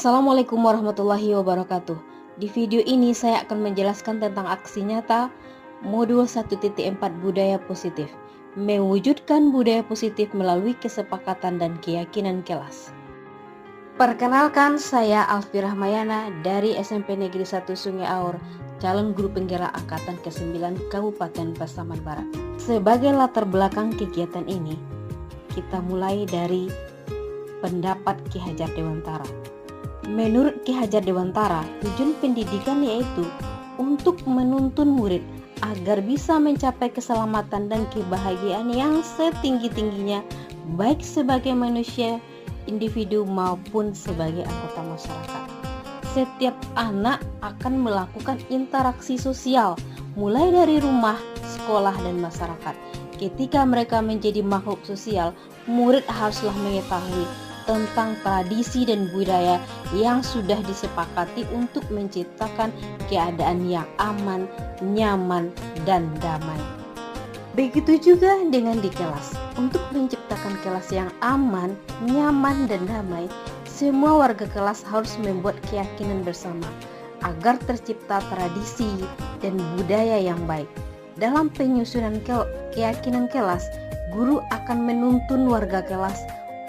Assalamualaikum warahmatullahi wabarakatuh. Di video ini saya akan menjelaskan tentang aksi nyata modul 1.4 budaya positif, mewujudkan budaya positif melalui kesepakatan dan keyakinan kelas. Perkenalkan, saya Alfi Rahmayana dari SMP Negeri 1 Sungai Aur, calon guru penggerak angkatan ke-9 Kabupaten Pasaman Barat. Sebagai latar belakang kegiatan ini, kita mulai dari pendapat Ki Hajar Dewantara. Menurut Ki Hajar Dewantara, tujuan pendidikan yaitu untuk menuntun murid agar bisa mencapai keselamatan dan kebahagiaan yang setinggi-tingginya, baik sebagai manusia, individu maupun sebagai anggota masyarakat. Setiap anak akan melakukan interaksi sosial, mulai dari rumah, sekolah, dan masyarakat. Ketika mereka menjadi makhluk sosial, murid haruslah mengetahui tentang tradisi dan budaya yang sudah disepakati untuk menciptakan keadaan yang aman, nyaman, dan damai. Begitu juga dengan di kelas. Untuk menciptakan kelas yang aman, nyaman, dan damai, semua warga kelas harus membuat keyakinan bersama agar tercipta tradisi dan budaya yang baik. Dalam penyusunan keyakinan kelas, guru akan menuntun warga kelas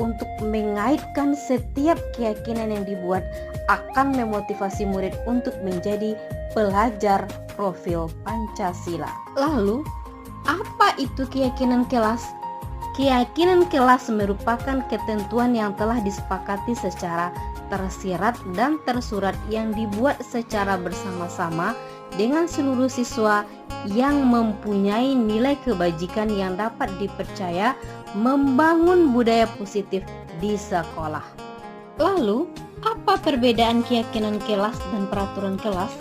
untuk mengaitkan setiap keyakinan yang dibuat akan memotivasi murid untuk menjadi pelajar profil Pancasila. Lalu, apa itu keyakinan kelas? Keyakinan kelas merupakan ketentuan yang telah disepakati secara tersirat dan tersurat yang dibuat secara bersama-sama dengan seluruh siswa yang mempunyai nilai kebajikan yang dapat dipercaya membangun budaya positif di sekolah. Lalu, apa perbedaan keyakinan kelas dan peraturan kelas?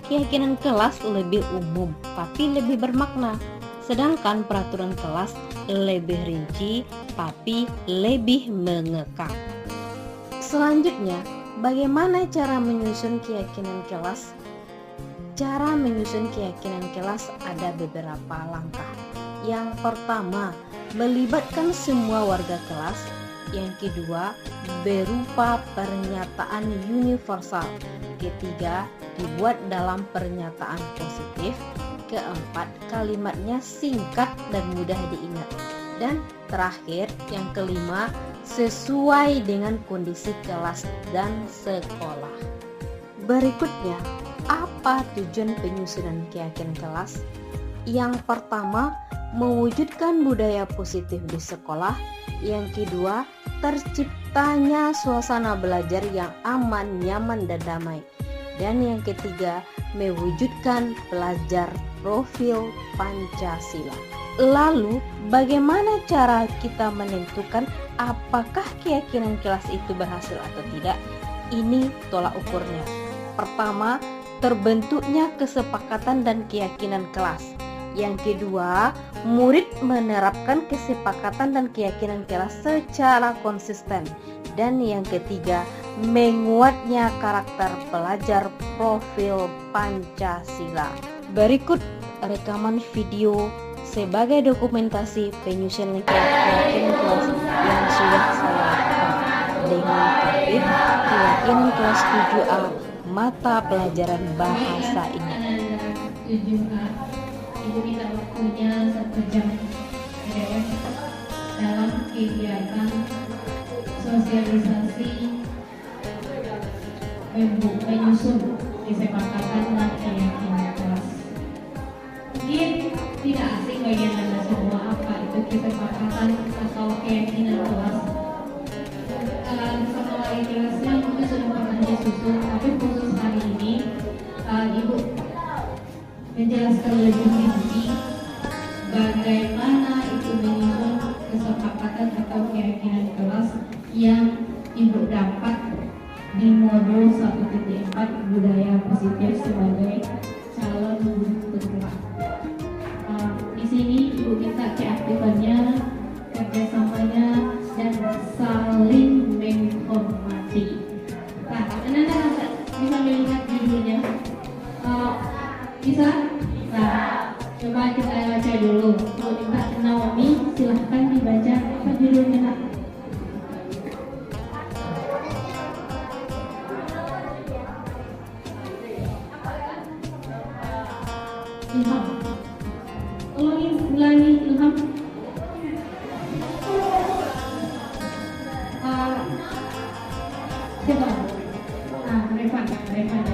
Keyakinan kelas lebih umum tapi lebih bermakna, sedangkan peraturan kelas lebih rinci tapi lebih mengekang. Selanjutnya, bagaimana cara menyusun keyakinan kelas? Cara menyusun keyakinan kelas ada beberapa langkah. Yang pertama, melibatkan semua warga kelas. Yang kedua, berupa pernyataan universal. Ketiga, dibuat dalam pernyataan positif. Keempat, kalimatnya singkat dan mudah diingat. Dan terakhir, yang kelima, sesuai dengan kondisi kelas dan sekolah. Berikutnya, apa tujuan penyusunan keyakinan kelas? Yang pertama, mewujudkan budaya positif di sekolah. Yang kedua, terciptanya suasana belajar yang aman, nyaman, dan damai. Dan yang ketiga, mewujudkan pelajar profil Pancasila. Lalu, bagaimana cara kita menentukan apakah keyakinan kelas itu berhasil atau tidak? Ini tolak ukurnya. Pertama, terbentuknya kesepakatan dan keyakinan kelas. Yang kedua, murid menerapkan kesepakatan dan keyakinan kelas secara konsisten. Dan yang ketiga, menguatnya karakter pelajar profil Pancasila. Berikut rekaman video sebagai dokumentasi penyusunan keyakinan kelas yang sudah saya lakukan dengan topik keyakinan kelas 7A mata pelajaran bahasa Inggris. 7A itu kita waktunya 1 jam dalam kegiatan sosialisasi menyusun kesepakatan dan keyakinan kelas. Mungkin tidak asing bagi Anda semua apa itu kesepakatan atau keyakinan kelas. Bersama wali kelasnya mungkin sudah pernah disusun, tapi khusus hari ini Ibu menjelaskan lebih rinci bagaimana itu menyusun kesepakatan atau keyakinan kelas yang Ibu dapat di modul 1.4 budaya positif sebagai calon guru penggerak. Di sini Ibu minta keaktifannya, kerjasamanya, dan saling menghormati. Nah, Anda bisa melihat judulnya? Bisa? Nah, coba kita baca dulu. Kalau minta Naomi, silahkan dibaca apa judulnya, Kak? Ilham. Ulangi Ilham. Siapa? Revan dari Revan.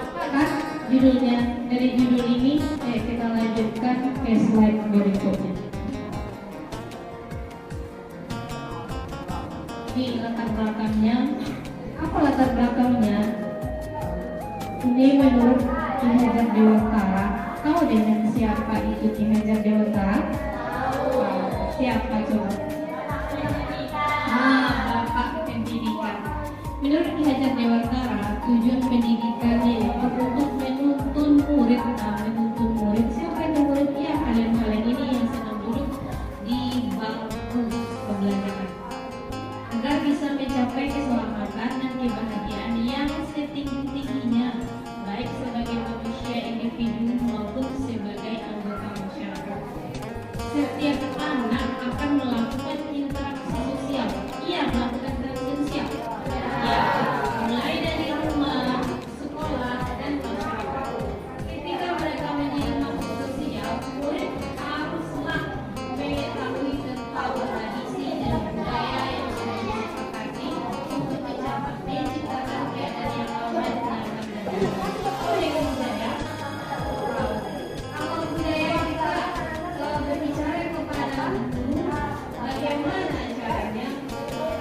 Apakah judulnya? Dari judul ini kita lanjutkan ke slide berikutnya. Di latar belakangnya, apa latar belakangnya? Ini menurut Ki Hajar Dewantara. Tahu dengan siapa itu Ki Hajar Dewantara? Siapa coba? Bapak pendidikan. Menurut Ki Hajar Dewantara, tujuan pendidikannya itu untuk menuntun murid. Menuntun murid. Siapa itu murid? Ya, kalian ini yang sedang duduk di bangku pembelajaran, agar bisa mencapai keselamatan dan kebahagiaan yang setinggi-tingginya, baik sebagai manusia individu maupun sebagai anggota masyarakat. Setiap anak akan melakukan interaksi sosial. Ia melakukan interaksi sosial. Ya, mulai dari rumah, sekolah, dan masyarakat. Ketika mereka menjadi makhluk sosial, murid haruslah mengetahui tentang tradisi dan budaya yang sudah disepakati untuk menciptakan keadaan yang aman dan nyaman. Dengan budaya, kalau budaya kita berbicara kepada guru, bagaimana caranya?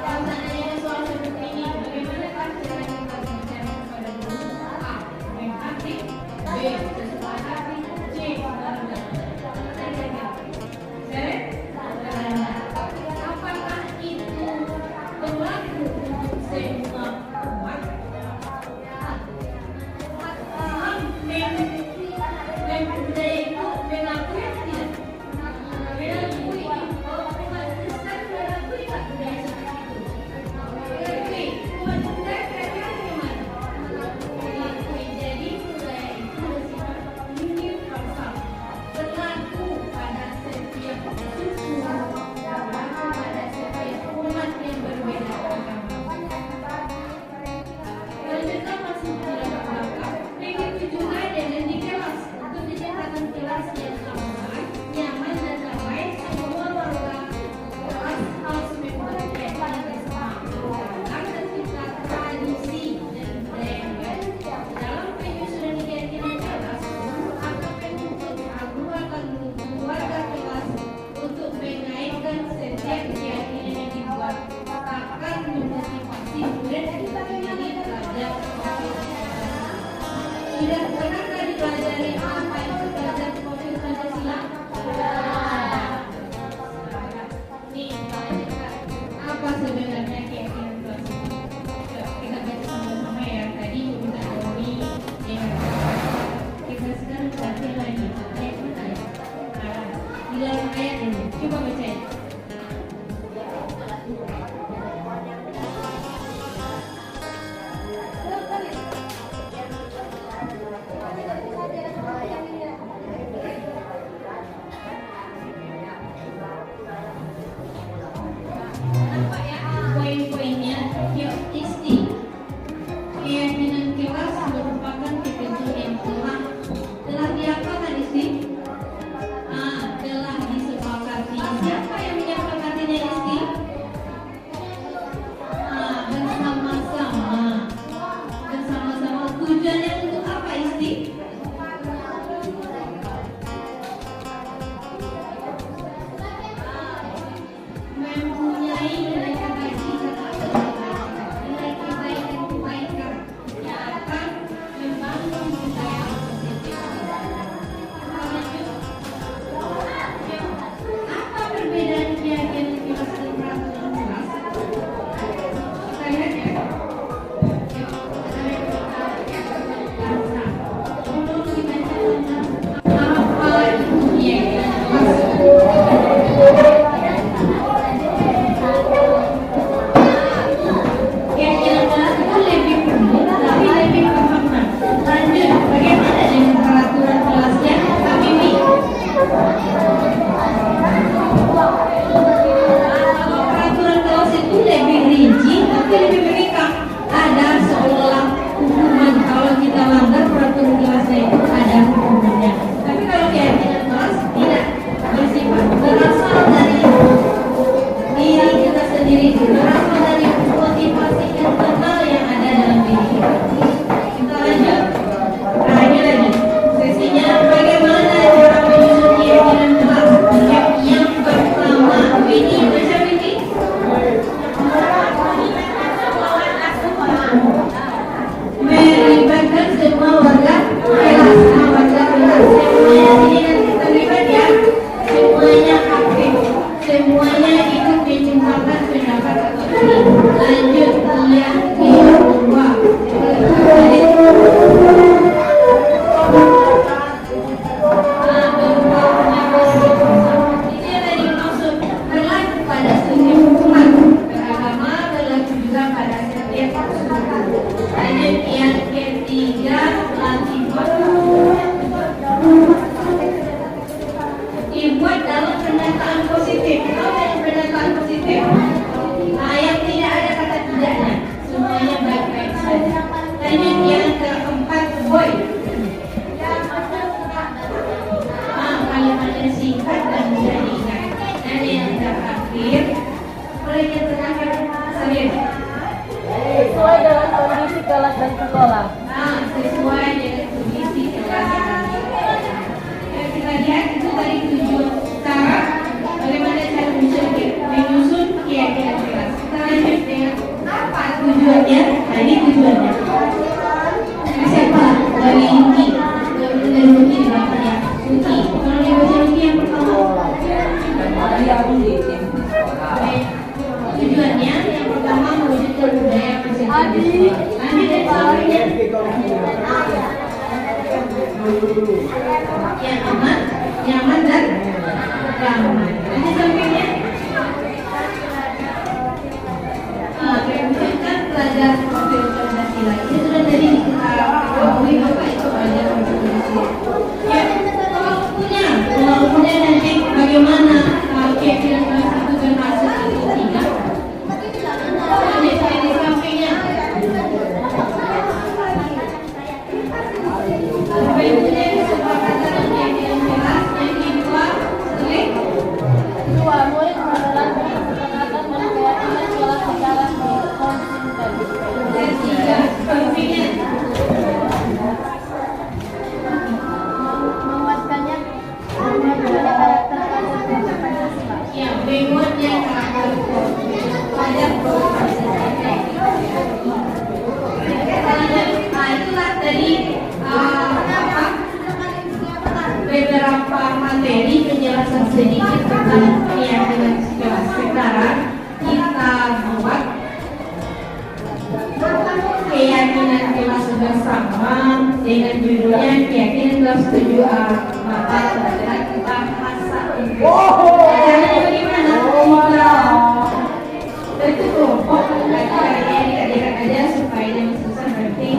Kalau seandainya soal seperti ini, bagaimana caranya kita berbicara kepada guru? A. Empati. B. Kesepakatan. C. Apakah itu berlaku untuk semua umat? Budaya itu mengakui atau tidak? Mengakui. Umat Kristen mengakui tak budaya seperti itu? Mengakui. Umat Buddha kira-kira bagaimana? Mengakui. Jadi budaya itu bersifat universal, berlaku pada setiap suku, berlaku pada setiap umat yang berbeda agama. Lanjutkan masih tidak belakang. Begitu juga dengan di kelas. Untuk menciptakan kelas yang aman, nyaman dan damai, semua warga kelas harus memiliki kesepahaman dan tercipta tradisi dan budaya yang baik. Dalam penyusunan keyakinan kelas, guru akan menuntut keluarga kelas untuk mengaitkan setiap keyakinan yang dibuat, akan memotivasi murid untuk menjadi pelajar. Sudah pernahkah dipelajari apa itu belajar profil Pancasila? Nih, apa sebenarnya keyakinan tersebut? Kita baca sama-sama ya. Tadi udah Doni, kita sekarang baca lagi. Ayat mana ya? Di dalam ayat ini, coba baca ya. Apa ya poin-poinnya? Yuk, isti. Keyakinan kelas merupakan ketentuan yang telah diapakan isti? Telah disepakati. Siapa yang sesuai dengan kondisi kelas. Kita lihat itu tadi tujuan cara bagaimana cara menyusun keyakinan kelas. Kita lanjut dengan apa tujuannya? Ini tujuannya. Siapa? Dari Luki. Dari Luki di belakangnya. Luki. Kalau dia baca Luki yang pertama. Tujuannya yang pertama mewujudkan budaya positif. Lanjut dari selanjutnya. Yang aman, nyaman dan ramah. Lanjut sampingnya. Mewujudkan pelajaran profil Pancasila. Ini sudah tadi kita ketahui apa itu pelajaran Pancasila. Ya, kalau punya nanti bagaimana keyakinan kelas itu berhasil atau tidak. Lanjut dari sampingnya. Berikutnya kesepakatan dan keyakinan kelas. Yang kedua, murid menjalankan kesepakatan dan keyakinan kelas secara konsisten. yang tiga, sampingnya. Memuatkannya karakter Pancasila. Yang membuatnya karakter pelajar itulah tadi beberapa materi penjelasan sedikit tentang keyakinan kelas. Sekarang kita buat keyakinan kelas bersama dengan judulnya keyakinan kelas 7A. Maka setelah kita masak caranya bagaimana? Itu kelompok caranya dikatakan aja supaya jangan susah. Berarti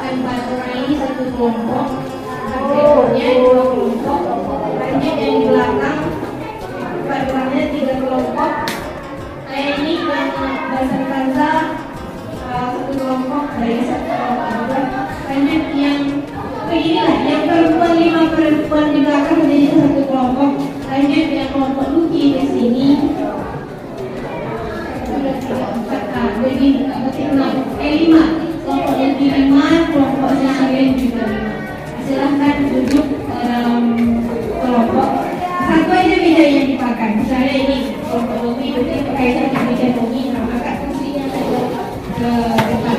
empat orang ini satu kelompok, berikutnya dua kelompok, lanjut yang di belakang empat orangnya tiga kelompok. Kayak ini yang dasar kansa satu kelompok, dari satu kelompok juga. Lanjut yang beginilah, yang perempuan 5 perempuan di belakang menjadi satu kelompok. Lanjut yang kelompok Luki di sini. Sudah 3, 4, begini, berarti 5. Kelompok Luki 5, kelompok Sisirin juga 5. Silahkan duduk dalam kelompok. Satu aja meja yang dipakai. Misalnya ini kelompok Luki, berarti pakai satu meja Luki. Nah, maka kursinya saja ke depan.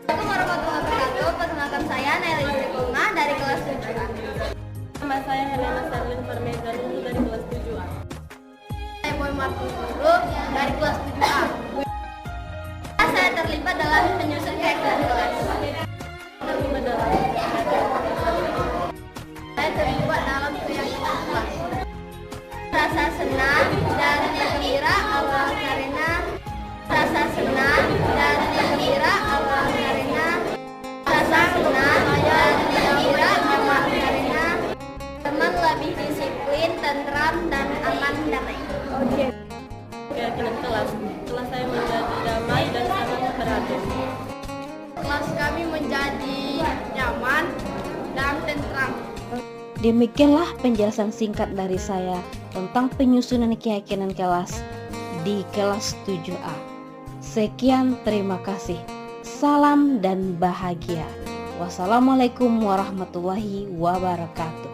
Assalamualaikum warahmatullahi wabarakatuh. Perkenalkan saya Naila Istiqomah dari kelas 7A. Nama saya Helena Serlin Parmeza Lulu dari kelas 7A. Saya Boy Markus Guru dari kelas 7A. Saya terlibat dalam penyusun keyakinan kelas. Saya terlibat dalam keyakinan kelas. Rasa senang dan gembira awal karena rasa senang dan gembira awal karena rasa senang dan gembira awal karena teman lebih disiplin, tentram dan aman damai. Keyakinan kelas saya menjadi damai dan sangat teratur. Kelas kami menjadi nyaman dan tentram. Demikianlah penjelasan singkat dari saya tentang penyusunan keyakinan kelas di kelas 7A. Sekian, terima kasih. Salam dan bahagia. Wassalamualaikum warahmatullahi wabarakatuh.